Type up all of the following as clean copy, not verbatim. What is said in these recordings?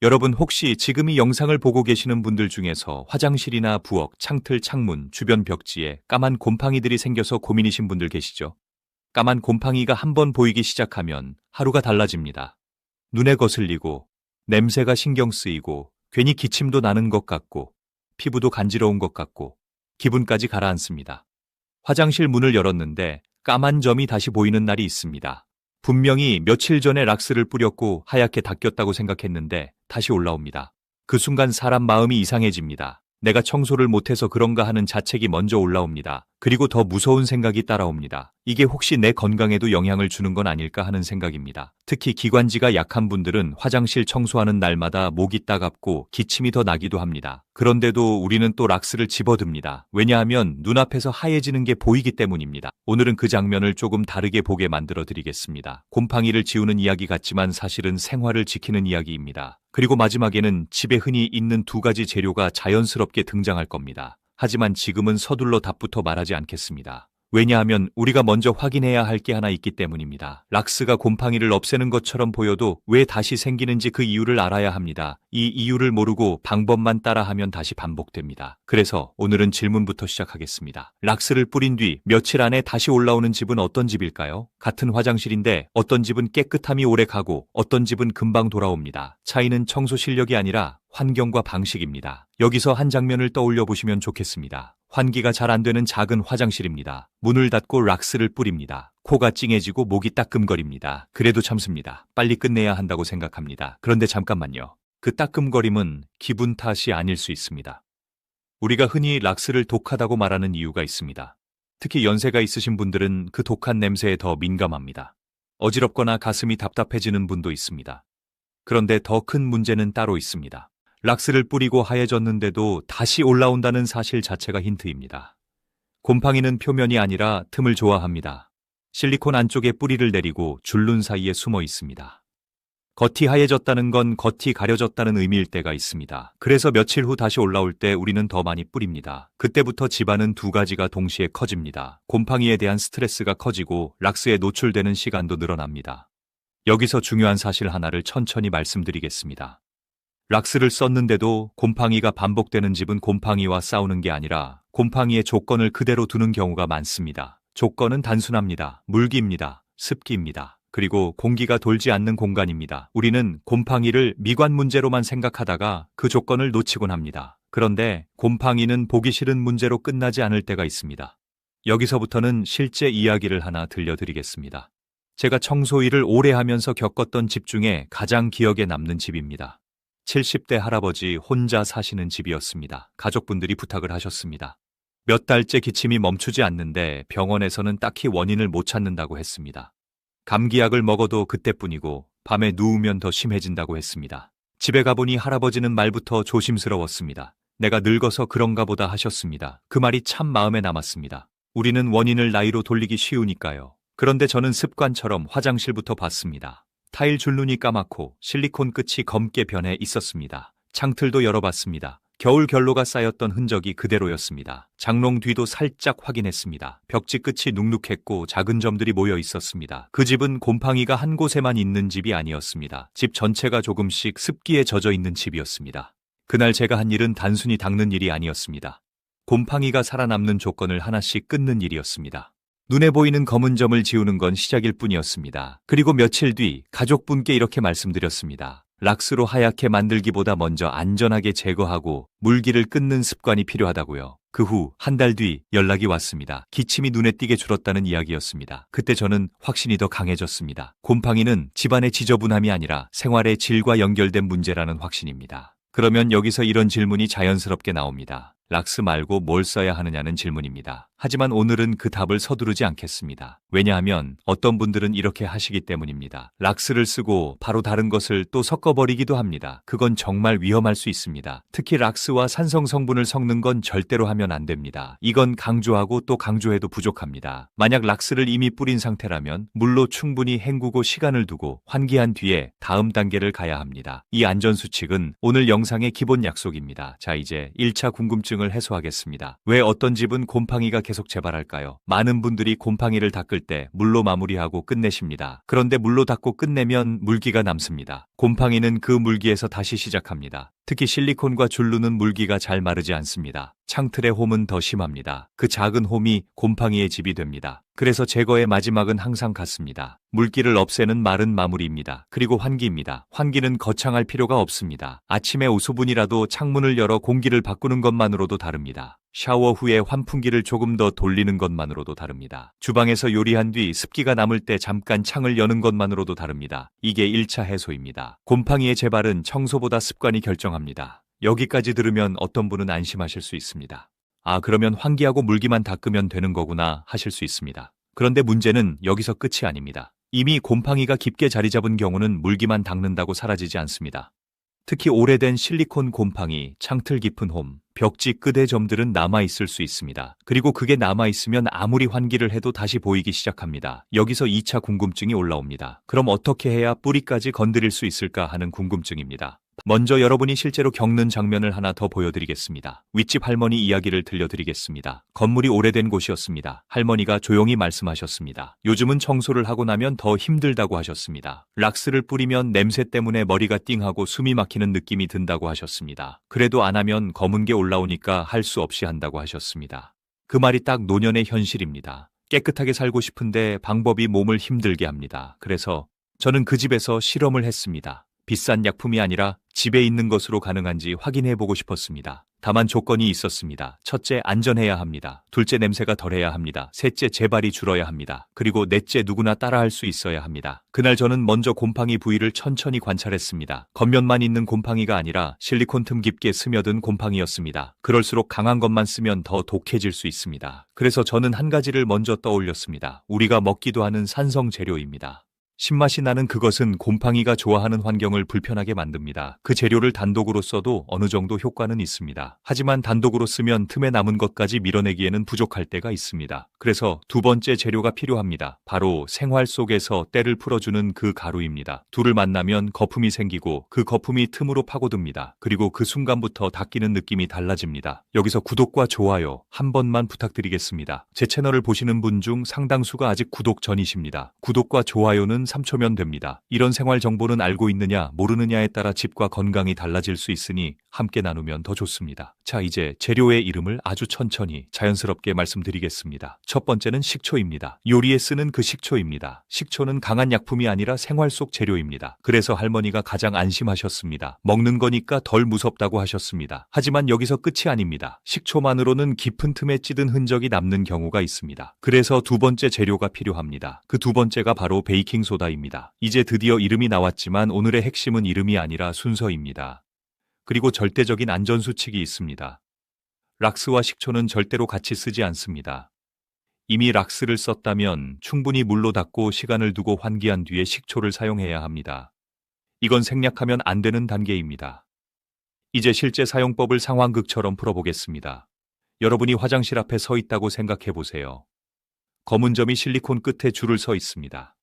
여러분 혹시 지금 이 영상을 보고 계시는 분들 중에서 화장실이나 부엌, 창틀, 창문, 주변 벽지에 까만 곰팡이들이 생겨서 고민이신 분들 계시죠? 까만 곰팡이가 한번 보이기 시작하면 하루가 달라집니다. 눈에 거슬리고, 냄새가 신경 쓰이고, 괜히 기침도 나는 것 같고, 피부도 간지러운 것 같고, 기분까지 가라앉습니다. 화장실 문을 열었는데 까만 점이 다시 보이는 날이 있습니다. 분명히 며칠 전에 락스를 뿌렸고 하얗게 닦였다고 생각했는데 다시 올라옵니다. 그 순간 사람 마음이 이상해집니다. 내가 청소를 못해서 그런가 하는 자책이 먼저 올라옵니다. 그리고 더 무서운 생각이 따라옵니다. 이게 혹시 내 건강에도 영향을 주는 건 아닐까 하는 생각입니다. 특히 기관지가 약한 분들은 화장실 청소하는 날마다 목이 따갑고 기침이 더 나기도 합니다. 그런데도 우리는 또 락스를 집어듭니다. 왜냐하면 눈앞에서 하얘지는 게 보이기 때문입니다. 오늘은 그 장면을 조금 다르게 보게 만들어 드리겠습니다. 곰팡이를 지우는 이야기 같지만 사실은 생활을 지키는 이야기입니다. 그리고 마지막에는 집에 흔히 있는 두 가지 재료가 자연스럽게 등장할 겁니다. 하지만 지금은 서둘러 답부터 말하지 않겠습니다. 왜냐하면 우리가 먼저 확인해야 할 게 하나 있기 때문입니다. 락스가 곰팡이를 없애는 것처럼 보여도 왜 다시 생기는지 그 이유를 알아야 합니다. 이 이유를 모르고 방법만 따라하면 다시 반복됩니다. 그래서 오늘은 질문부터 시작하겠습니다. 락스를 뿌린 뒤 며칠 안에 다시 올라오는 집은 어떤 집일까요? 같은 화장실인데 어떤 집은 깨끗함이 오래 가고 어떤 집은 금방 돌아옵니다. 차이는 청소 실력이 아니라 환경과 방식입니다. 여기서 한 장면을 떠올려 보시면 좋겠습니다. 환기가 잘 안 되는 작은 화장실입니다. 문을 닫고 락스를 뿌립니다. 코가 찡해지고 목이 따끔거립니다. 그래도 참습니다. 빨리 끝내야 한다고 생각합니다. 그런데 잠깐만요. 그 따끔거림은 기분 탓이 아닐 수 있습니다. 우리가 흔히 락스를 독하다고 말하는 이유가 있습니다. 특히 연세가 있으신 분들은 그 독한 냄새에 더 민감합니다. 어지럽거나 가슴이 답답해지는 분도 있습니다. 그런데 더 큰 문제는 따로 있습니다. 락스를 뿌리고 하얘졌는데도 다시 올라온다는 사실 자체가 힌트입니다. 곰팡이는 표면이 아니라 틈을 좋아합니다. 실리콘 안쪽에 뿌리를 내리고 줄눈 사이에 숨어 있습니다. 겉이 하얘졌다는 건 겉이 가려졌다는 의미일 때가 있습니다. 그래서 며칠 후 다시 올라올 때 우리는 더 많이 뿌립니다. 그때부터 집안은 두 가지가 동시에 커집니다. 곰팡이에 대한 스트레스가 커지고 락스에 노출되는 시간도 늘어납니다. 여기서 중요한 사실 하나를 천천히 말씀드리겠습니다. 락스를 썼는데도 곰팡이가 반복되는 집은 곰팡이와 싸우는 게 아니라 곰팡이의 조건을 그대로 두는 경우가 많습니다. 조건은 단순합니다. 물기입니다. 습기입니다. 그리고 공기가 돌지 않는 공간입니다. 우리는 곰팡이를 미관 문제로만 생각하다가 그 조건을 놓치곤 합니다. 그런데 곰팡이는 보기 싫은 문제로 끝나지 않을 때가 있습니다. 여기서부터는 실제 이야기를 하나 들려드리겠습니다. 제가 청소 일을 오래 하면서 겪었던 집 중에 가장 기억에 남는 집입니다. 70대 할아버지 혼자 사시는 집이었습니다. 가족분들이 부탁을 하셨습니다. 몇 달째 기침이 멈추지 않는데 병원에서는 딱히 원인을 못 찾는다고 했습니다. 감기약을 먹어도 그때뿐이고 밤에 누우면 더 심해진다고 했습니다. 집에 가보니 할아버지는 말부터 조심스러웠습니다. 내가 늙어서 그런가 보다 하셨습니다. 그 말이 참 마음에 남았습니다. 우리는 원인을 나이로 돌리기 쉬우니까요. 그런데 저는 습관처럼 화장실부터 봤습니다. 타일 줄눈이 까맣고 실리콘 끝이 검게 변해 있었습니다. 창틀도 열어봤습니다. 겨울 결로가 쌓였던 흔적이 그대로였습니다. 장롱 뒤도 살짝 확인했습니다. 벽지 끝이 눅눅했고 작은 점들이 모여 있었습니다. 그 집은 곰팡이가 한 곳에만 있는 집이 아니었습니다. 집 전체가 조금씩 습기에 젖어 있는 집이었습니다. 그날 제가 한 일은 단순히 닦는 일이 아니었습니다. 곰팡이가 살아남는 조건을 하나씩 끊는 일이었습니다. 눈에 보이는 검은 점을 지우는 건 시작일 뿐이었습니다. 그리고 며칠 뒤 가족분께 이렇게 말씀드렸습니다. 락스로 하얗게 만들기보다 먼저 안전하게 제거하고 물기를 끊는 습관이 필요하다고요. 그 후 한 달 뒤 연락이 왔습니다. 기침이 눈에 띄게 줄었다는 이야기였습니다. 그때 저는 확신이 더 강해졌습니다. 곰팡이는 집안의 지저분함이 아니라 생활의 질과 연결된 문제라는 확신입니다. 그러면 여기서 이런 질문이 자연스럽게 나옵니다. 락스 말고 뭘 써야 하느냐는 질문입니다. 하지만 오늘은 그 답을 서두르지 않겠습니다. 왜냐하면 어떤 분들은 이렇게 하시기 때문입니다. 락스를 쓰고 바로 다른 것을 또 섞어버리기도 합니다. 그건 정말 위험할 수 있습니다. 특히 락스와 산성 성분을 섞는 건 절대로 하면 안 됩니다. 이건 강조하고 또 강조해도 부족합니다. 만약 락스를 이미 뿌린 상태라면 물로 충분히 헹구고 시간을 두고 환기한 뒤에 다음 단계를 가야 합니다. 이 안전수칙은 오늘 영상의 기본 약속입니다. 자, 이제 1차 궁금증을 해소하겠습니다. 왜 어떤 집은 곰팡이가 계속 재발할까요? 많은 분들이 곰팡이를 닦을 때 물로 마무리하고 끝내십니다. 그런데 물로 닦고 끝내면 물기가 남습니다. 곰팡이는 그 물기에서 다시 시작합니다. 특히 실리콘과 줄루는 물기가 잘 마르지 않습니다. 창틀의 홈은 더 심합니다. 그 작은 홈이 곰팡이의 집이 됩니다. 그래서 제거의 마지막은 항상 같습니다. 물기를 없애는 마른 마무리입니다. 그리고 환기입니다. 환기는 거창할 필요가 없습니다. 아침에 오수분이라도 창문을 열어 공기를 바꾸는 것만으로도 다릅니다. 샤워 후에 환풍기를 조금 더 돌리는 것만으로도 다릅니다. 주방에서 요리한 뒤 습기가 남을 때 잠깐 창을 여는 것만으로도 다릅니다. 이게 1차 해소입니다. 곰팡이의 재발은 청소보다 습관이 결정합니다. 여기까지 들으면 어떤 분은 안심하실 수 있습니다. 아, 그러면 환기하고 물기만 닦으면 되는 거구나 하실 수 있습니다. 그런데 문제는 여기서 끝이 아닙니다. 이미 곰팡이가 깊게 자리 잡은 경우는 물기만 닦는다고 사라지지 않습니다. 특히 오래된 실리콘 곰팡이, 창틀 깊은 홈, 벽지 끝의 점들은 남아있을 수 있습니다. 그리고 그게 남아있으면 아무리 환기를 해도 다시 보이기 시작합니다. 여기서 2차 궁금증이 올라옵니다. 그럼 어떻게 해야 뿌리까지 건드릴 수 있을까 하는 궁금증입니다. 먼저 여러분이 실제로 겪는 장면을 하나 더 보여드리겠습니다. 윗집 할머니 이야기를 들려드리겠습니다. 건물이 오래된 곳이었습니다. 할머니가 조용히 말씀하셨습니다. 요즘은 청소를 하고 나면 더 힘들다고 하셨습니다. 락스를 뿌리면 냄새 때문에 머리가 띵하고 숨이 막히는 느낌이 든다고 하셨습니다. 그래도 안 하면 검은 게 올라오니까 할 수 없이 한다고 하셨습니다. 그 말이 딱 노년의 현실입니다. 깨끗하게 살고 싶은데 방법이 몸을 힘들게 합니다. 그래서 저는 그 집에서 실험을 했습니다. 비싼 약품이 아니라 집에 있는 것으로 가능한지 확인해보고 싶었습니다. 다만 조건이 있었습니다. 첫째, 안전해야 합니다. 둘째, 냄새가 덜해야 합니다. 셋째, 재발이 줄어야 합니다. 그리고 넷째, 누구나 따라할 수 있어야 합니다. 그날 저는 먼저 곰팡이 부위를 천천히 관찰했습니다. 겉면만 있는 곰팡이가 아니라 실리콘 틈 깊게 스며든 곰팡이였습니다. 그럴수록 강한 것만 쓰면 더 독해질 수 있습니다. 그래서 저는 한 가지를 먼저 떠올렸습니다. 우리가 먹기도 하는 산성 재료입니다. 신맛이 나는 그것은 곰팡이가 좋아하는 환경을 불편하게 만듭니다. 그 재료를 단독으로 써도 어느 정도 효과는 있습니다. 하지만 단독으로 쓰면 틈에 남은 것까지 밀어내기에는 부족할 때가 있습니다. 그래서 두 번째 재료가 필요합니다. 바로 생활 속에서 때를 풀어주는 그 가루입니다. 둘을 만나면 거품이 생기고 그 거품이 틈으로 파고듭니다. 그리고 그 순간부터 닦이는 느낌이 달라집니다. 여기서 구독과 좋아요 한 번만 부탁드리겠습니다. 제 채널을 보시는 분 중 상당수가 아직 구독 전이십니다. 구독과 좋아요는 3초면 됩니다. 이런 생활 정보는 알고 있느냐 모르느냐에 따라 집과 건강이 달라질 수 있으니 함께 나누면 더 좋습니다. 자, 이제 재료의 이름을 아주 천천히 자연스럽게 말씀드리겠습니다. 첫 번째는 식초입니다. 요리에 쓰는 그 식초입니다. 식초는 강한 약품이 아니라 생활 속 재료입니다. 그래서 할머니가 가장 안심하셨습니다. 먹는 거니까 덜 무섭다고 하셨습니다. 하지만 여기서 끝이 아닙니다. 식초만으로는 깊은 틈에 찌든 흔적이 남는 경우가 있습니다. 그래서 두 번째 재료가 필요합니다. 그 두 번째가 바로 베이킹소다입니다. 이제 드디어 이름이 나왔지만 오늘의 핵심은 이름이 아니라 순서입니다. 그리고 절대적인 안전수칙이 있습니다. 락스와 식초는 절대로 같이 쓰지 않습니다. 이미 락스를 썼다면 충분히 물로 닦고 시간을 두고 환기한 뒤에 식초를 사용해야 합니다. 이건 생략하면 안 되는 단계입니다. 이제 실제 사용법을 상황극처럼 풀어보겠습니다. 여러분이 화장실 앞에 서 있다고 생각해 보세요. 검은 점이 실리콘 끝에 줄을 서 있습니다.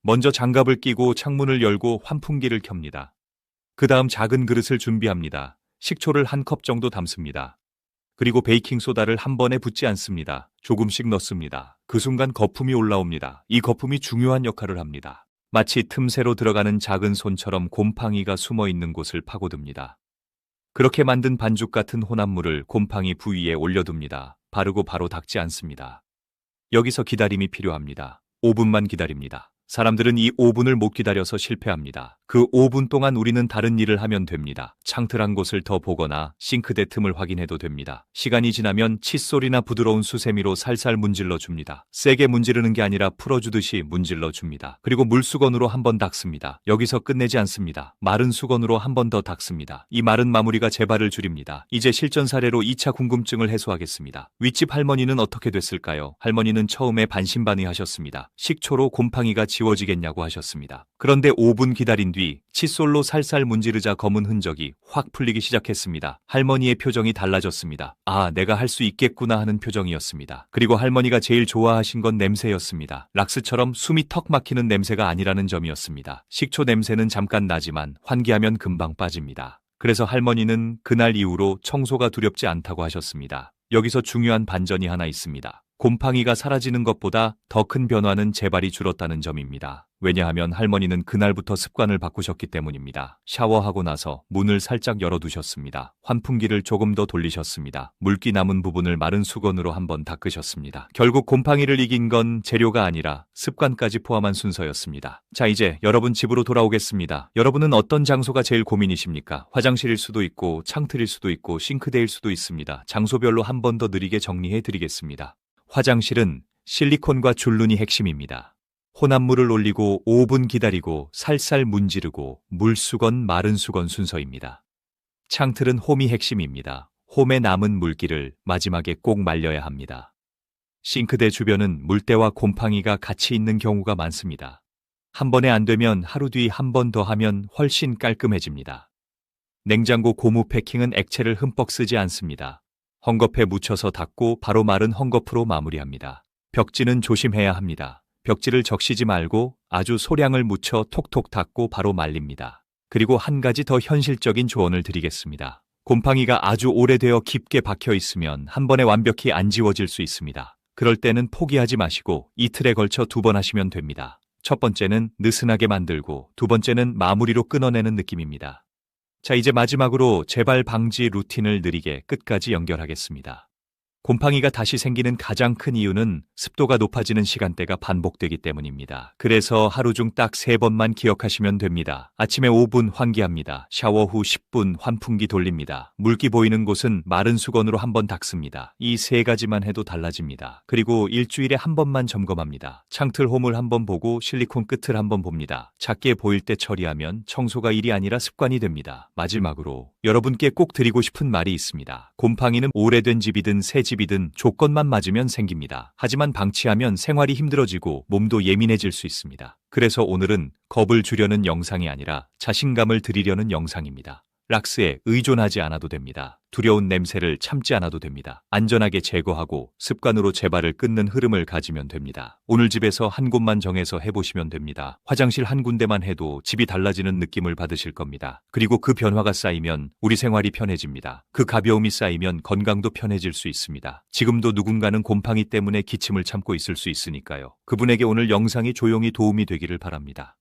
먼저 장갑을 끼고 창문을 열고 환풍기를 켭니다. 그 다음 작은 그릇을 준비합니다. 식초를 한 컵 정도 담습니다. 그리고 베이킹소다를 한 번에 붓지 않습니다. 조금씩 넣습니다. 그 순간 거품이 올라옵니다. 이 거품이 중요한 역할을 합니다. 마치 틈새로 들어가는 작은 손처럼 곰팡이가 숨어 있는 곳을 파고듭니다. 그렇게 만든 반죽 같은 혼합물을 곰팡이 부위에 올려둡니다. 바르고 바로 닦지 않습니다. 여기서 기다림이 필요합니다. 5분만 기다립니다. 사람들은 이 5분을 못 기다려서 실패합니다. 그 5분 동안 우리는 다른 일을 하면 됩니다. 창틀 한 곳을 더 보거나 싱크대 틈을 확인해도 됩니다. 시간이 지나면 칫솔이나 부드러운 수세미로 살살 문질러 줍니다. 세게 문지르는 게 아니라 풀어주듯이 문질러 줍니다. 그리고 물수건으로 한 번 닦습니다. 여기서 끝내지 않습니다. 마른 수건으로 한 번 더 닦습니다. 이 마른 마무리가 재발을 줄입니다. 이제 실전 사례로 2차 궁금증을 해소하겠습니다. 윗집 할머니는 어떻게 됐을까요? 할머니는 처음에 반신반의하셨습니다. 식초로 곰팡이가 지워지겠냐고 하셨습니다. 그런데 5분 기다린 뒤 칫솔로 살살 문지르자 검은 흔적이 확 풀리기 시작했습니다. 할머니의 표정이 달라졌습니다. 아, 내가 할 수 있겠구나 하는 표정이었습니다. 그리고 할머니가 제일 좋아하신 건 냄새였습니다. 락스처럼 숨이 턱 막히는 냄새가 아니라는 점이었습니다. 식초 냄새는 잠깐 나지만 환기하면 금방 빠집니다. 그래서 할머니는 그날 이후로 청소가 두렵지 않다고 하셨습니다. 여기서 중요한 반전이 하나 있습니다. 곰팡이가 사라지는 것보다 더 큰 변화는 재발이 줄었다는 점입니다. 왜냐하면 할머니는 그날부터 습관을 바꾸셨기 때문입니다. 샤워하고 나서 문을 살짝 열어두셨습니다. 환풍기를 조금 더 돌리셨습니다. 물기 남은 부분을 마른 수건으로 한번 닦으셨습니다. 결국 곰팡이를 이긴 건 재료가 아니라 습관까지 포함한 순서였습니다. 자, 이제 여러분 집으로 돌아오겠습니다. 여러분은 어떤 장소가 제일 고민이십니까? 화장실일 수도 있고 창틀일 수도 있고 싱크대일 수도 있습니다. 장소별로 한 번 더 느리게 정리해 드리겠습니다. 화장실은 실리콘과 줄눈이 핵심입니다. 혼합물을 올리고 5분 기다리고 살살 문지르고 물수건, 마른 수건 순서입니다. 창틀은 홈이 핵심입니다. 홈에 남은 물기를 마지막에 꼭 말려야 합니다. 싱크대 주변은 물때와 곰팡이가 같이 있는 경우가 많습니다. 한 번에 안 되면 하루 뒤 한 번 더 하면 훨씬 깔끔해집니다. 냉장고 고무 패킹은 액체를 흠뻑 쓰지 않습니다. 헝겊에 묻혀서 닦고 바로 마른 헝겊으로 마무리합니다. 벽지는 조심해야 합니다. 벽지를 적시지 말고 아주 소량을 묻혀 톡톡 닦고 바로 말립니다. 그리고 한 가지 더 현실적인 조언을 드리겠습니다. 곰팡이가 아주 오래되어 깊게 박혀 있으면 한 번에 완벽히 안 지워질 수 있습니다. 그럴 때는 포기하지 마시고 이틀에 걸쳐 2번 하시면 됩니다. 첫 번째는 느슨하게 만들고 두 번째는 마무리로 끊어내는 느낌입니다. 자, 이제 마지막으로 재발 방지 루틴을 느리게 끝까지 연결하겠습니다. 곰팡이가 다시 생기는 가장 큰 이유는 습도가 높아지는 시간대가 반복되기 때문입니다. 그래서 하루 중 딱 3번만 기억하시면 됩니다. 아침에 5분 환기합니다. 샤워 후 10분 환풍기 돌립니다. 물기 보이는 곳은 마른 수건으로 한번 닦습니다. 이 3가지만 해도 달라집니다. 그리고 일주일에 한 번만 점검합니다. 창틀 홈을 한번 보고 실리콘 끝을 한번 봅니다. 작게 보일 때 처리하면 청소가 일이 아니라 습관이 됩니다. 마지막으로 여러분께 꼭 드리고 싶은 말이 있습니다. 곰팡이는 오래된 집이든 새 집이든 조건만 맞으면 생깁니다. 하지만 방치하면 생활이 힘들어지고 몸도 예민해질 수 있습니다. 그래서 오늘은 겁을 주려는 영상이 아니라 자신감을 드리려는 영상입니다. 락스에 의존하지 않아도 됩니다. 두려운 냄새를 참지 않아도 됩니다. 안전하게 제거하고 습관으로 재발을 끊는 흐름을 가지면 됩니다. 오늘 집에서 한 곳만 정해서 해보시면 됩니다. 화장실 한 군데만 해도 집이 달라지는 느낌을 받으실 겁니다. 그리고 그 변화가 쌓이면 우리 생활이 편해집니다. 그 가벼움이 쌓이면 건강도 편해질 수 있습니다. 지금도 누군가는 곰팡이 때문에 기침을 참고 있을 수 있으니까요. 그분에게 오늘 영상이 조용히 도움이 되기를 바랍니다.